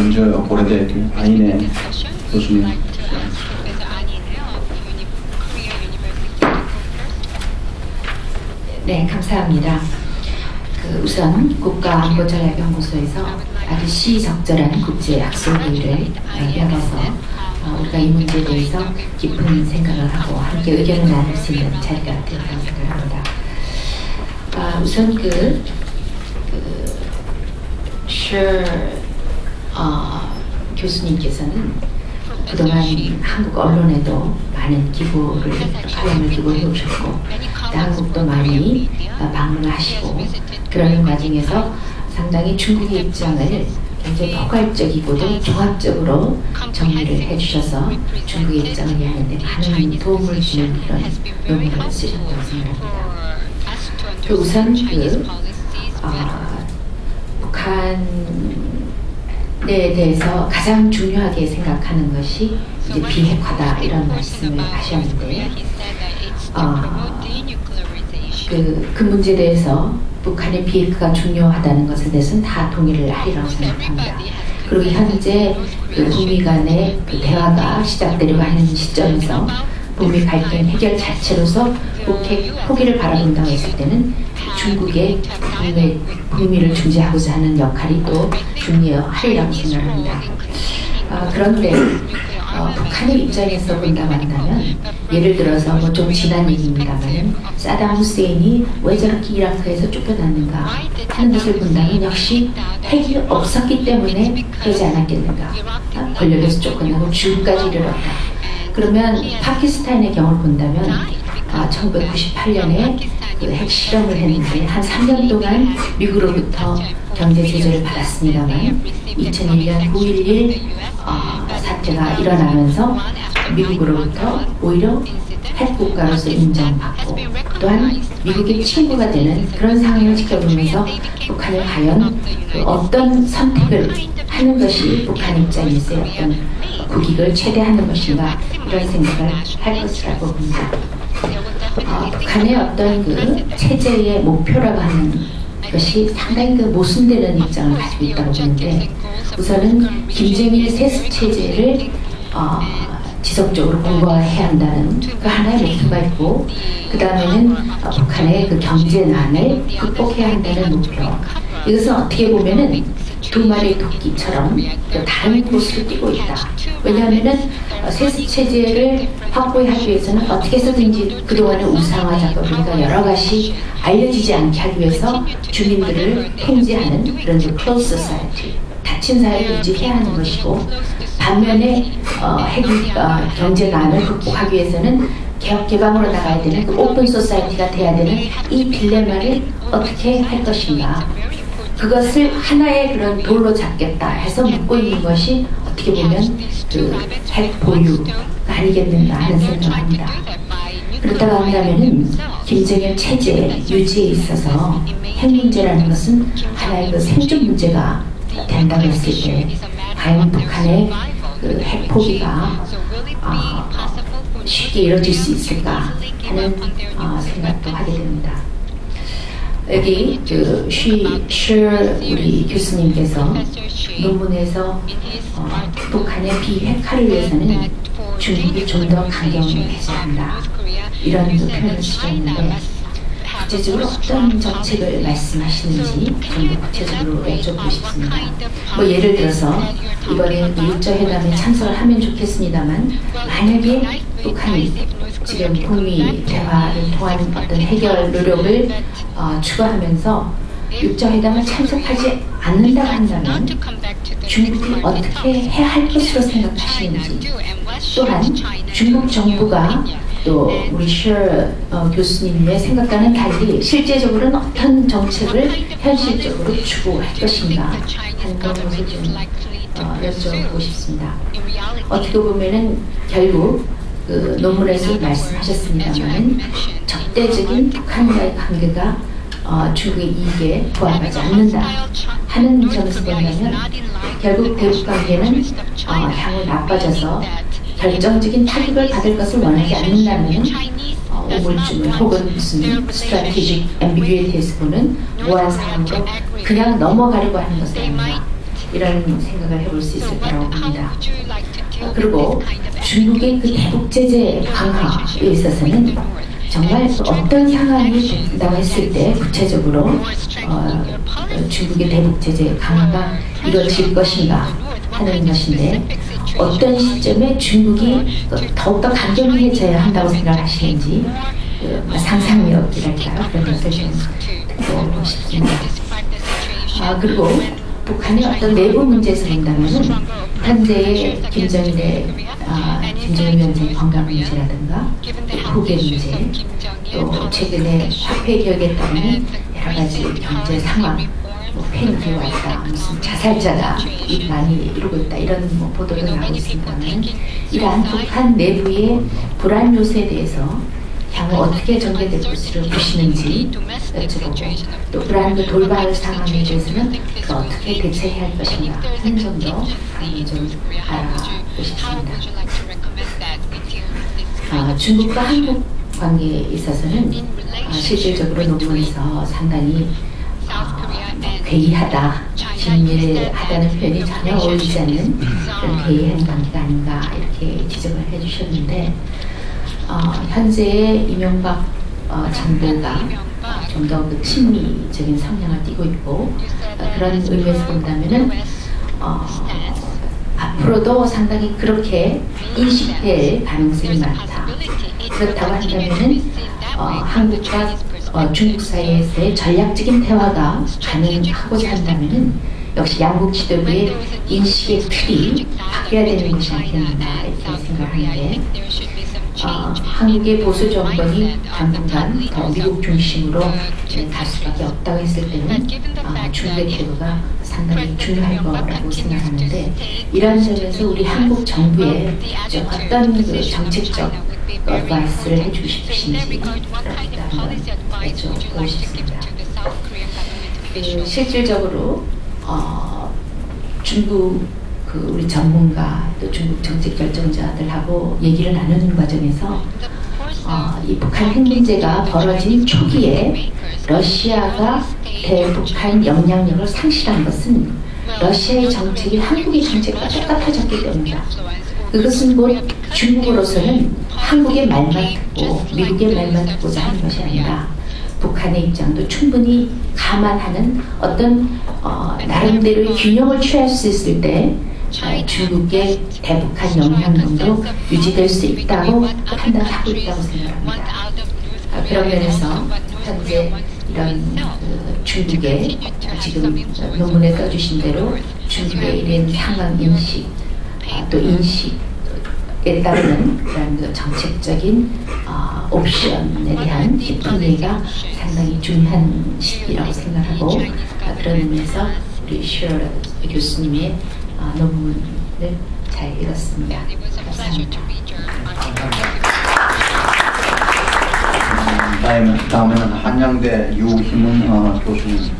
먼저 고려대 안인혜 교수님. 네, 감사합니다. 우선 국가안보전략연구소에서 아주 시적절한 국제학술회의를 열어서 우리가 이 문제에 대해서 깊은 생각을 하고 함께 의견을 나눌 수 있는 자리가 되었다고 생각합니다. 우선 교수님께서는 그동안 한국 언론에도 많은 기부를 관람을 기부해 오셨고 한국도 많이 방문을 하시고 그러는 과정에서 상당히 중국의 입장을 굉장히 포괄적이고도 종합적으로 정리를 해주셔서 중국의 입장을 이해하는 데 많은 도움을 주는 그런 논문을 쓰셨다고 생각합니다. 우선 북한에 대해서 가장 중요하게 생각하는 것이 이제 비핵화다 이런 말씀을 하셨는데 그 문제에 대해서 북한의 비핵화가 중요하다는 것에 대해서는 다 동의를 하리라고 생각합니다. 그리고 현재 북미 간의 대화가 시작되려고 하는 시점에서 북미 갈등 해결 자체로서 포기를 바라본다고 했을 때는 중국의 북미를 중재하고자 하는 역할이 또 중요하리라고 생각합니다. 그런데 북한의 입장에서 본다고 한다면 예를 들어서 뭐 좀 지난 얘기입니다만 사담 후세인이 왜 저렇게 이라크에서 쫓겨났는가 하는 것을 본다면 역시 핵이 없었기 때문에 그러지 않았겠는가. 권력에서 쫓겨나고 죽음까지 이르렀다. 그러면 파키스탄의 경우를 본다면 1998년에 핵 실험을 했는데 한 3년 동안 미국으로부터 경제 제재를 받았습니다만 2001년 9.11 사태가 일어나면서 미국으로부터 오히려 핵국가로서 인정받고 또한 미국의 친구가 되는 그런 상황을 지켜보면서 북한이 과연 어떤 선택을 하는 것이 북한 입장에서의 어떤 국익을 최대화하는 것인가 이런 생각을 할 것이라고 봅니다. 북한의 어떤 체제의 목표라고 하는 것이 상당히 모순되는 입장을 가지고 있다고 보는데 우선은 김정일 세습 체제를 지속적으로 공고화해야 한다는 그 하나의 목표가 있고 그 다음에는 북한의 경제난을 극복해야 한다는 목표. 이것은 어떻게 보면은 두 마리의 토끼처럼 다른 곳으로 뛰고 있다. 왜냐하면은 세습 체제를 확보하기 위해서는 어떻게 해서든지 그동안의 우상화 작업이니까 여러 가지 알려지지 않게 하기 위해서 주민들을 통제하는 그런 closed society, 닫힌 사회를 유지해야 하는 것이고 반면에 경제난을 극복하기 위해서는 개혁 개방으로 나가야 되는 오픈 소사이티가 돼야 되는 이 딜레마를 어떻게 할 것인가. 그것을 하나의 그런 돌로 잡겠다 해서 묻고 있는 것이 어떻게 보면 핵 보유가 아니겠는가 하는 생각을 합니다. 그렇다고 한다면은 김정일 체제 유지에 있어서 핵 문제라는 것은 하나의 생존 문제가 된다고 했을 때 과연 북한의 핵 포기가 쉽게 이루어질 수 있을까 하는 생각도 하게 됩니다. 여기 우리 교수님께서 논문에서 북한의 비핵화를 위해서는 중국이 좀 더 강경을 해야 한다 이런 표현을 쓰셨는데 구체적으로 어떤 정책을 말씀하시는지 좀 더 구체적으로 여쭤보고 싶습니다. 뭐 예를 들어서 이번에 육자회담에 참석을 하면 좋겠습니다만 만약에 북한이 지금 북미 대화를 통한 어떤 해결 노력을 추구하면서 육자회담을 참석하지 않는다고 한다면 중국이 어떻게 해야 할 것으로 생각하시는지 또한 중국 정부가 또 우리 교수님의 생각과는 달리 실제적으로는 어떤 정책을 현실적으로 추구할 것인가 하는 것을 좀 여쭤보고 싶습니다. 어떻게 보면은 결국 논문에서 말씀하셨습니다만 적대적인 북한과의 관계가 중국의 이익에 부합하지 않는다 하는 점에서 본다면 결국 대북 관계는 향후 나빠져서 결정적인 타격을 받을 것을 원하지 않는다면 우물쭈물 혹은 무슨 strategic ambiguity에서 보는 무한 상황으로 그냥 넘어가려고 하는 것이 아니라 이런 생각을 해볼 수 있을 거라고 봅니다. 그리고 중국의 그 대북 제재 강화에 있어서는 정말 어떤 상황이 된다고 했을 때 구체적으로 중국의 대북 제재 강화가 이루어질 것인가 하는 것인데, 어떤 시점에 중국이 더욱더 강경해져야 한다고 생각하시는지 상상력이랄까요? 그런 것을 좀 듣고 싶습니다. 그리고 북한의 어떤 내부 문제에서 본다면은 현재의 김정일 위원장의 건강 문제라든가 후계 문제, 또 최근에 화폐 개혁에 따른 여러 가지 경제 상황, 폐기가 왔다, 무슨 자살자가 많이 이루고 있다, 이런 보도도 나오고 있습니다만, 이러한 북한 내부의 불안 요소에 대해서 향후 어떻게 전개될 것으로 보시는지 여쭤보고, 또 그러한 그 돌발 상황에 대해서는 어떻게 대처해야 할 것인가 하는 점도 좀 알아보고 싶습니다. 중국과 한국 관계에 있어서는 실질적으로 논문에서 상당히 괴이하다, 긴밀하다는 표현이 전혀 어울리지 않는 그런 괴이한 관계가 아닌가 이렇게 지적을 해주셨는데, 현재의 이명박 정부가 좀 더 그 친미적인 성향을 띠고 있고, 그런 의미에서 본다면은 앞으로도 상당히 그렇게 인식될 가능성이 많다. 그렇다고 한다면은 한국과 중국 사이에서의 전략적인 대화가 가능하고자 한다면은 역시 양국 지도부의 인식의 틀이 바뀌어야 되는 것이 아니겠나 이렇게 생각하는데, 한국의 보수 정권이 당분간 더 미국 중심으로 갈 수밖에 없다고 했을 때는 중국의 태도가 상당히 중요할 거라고 생각하는데, 이런 점에서 우리 한국 정부에 좀 어떤 그 정책적 어드바이스를 해주고 싶으신지 한번 여쭤보고 싶습니다. 실질적으로 중국 우리 전문가 또 중국 정책 결정자들하고 얘기를 나누는 과정에서 이 북한 핵 문제가 벌어진 초기에 러시아가 대북한 영향력을 상실한 것은 러시아의 정책이 한국의 정책과 똑같아졌기 때문이다. 그것은 곧 중국으로서는 한국의 말만 듣고 미국의 말만 듣고자 하는 것이 아니라 북한의 입장도 충분히 감안하는 어떤 나름대로의 균형을 취할 수 있을 때 중국의 대북한 영향력도 유지될 수 있다고 판단하고 있다고 생각합니다. 그런 면에서 현재 이런 중국의 지금 논문에 써주신 대로 중국의 이런 상황 인식, 또 인식에 따르는 그런 정책적인 옵션에 대한 깊은 이해가 상당히 중요한 시기라고 생각하고, 그런 의미에서 우리 슈어 교수님의 논문을 잘 읽었습니다. 감사합니다. 다음에는 한양대 유희문 교수님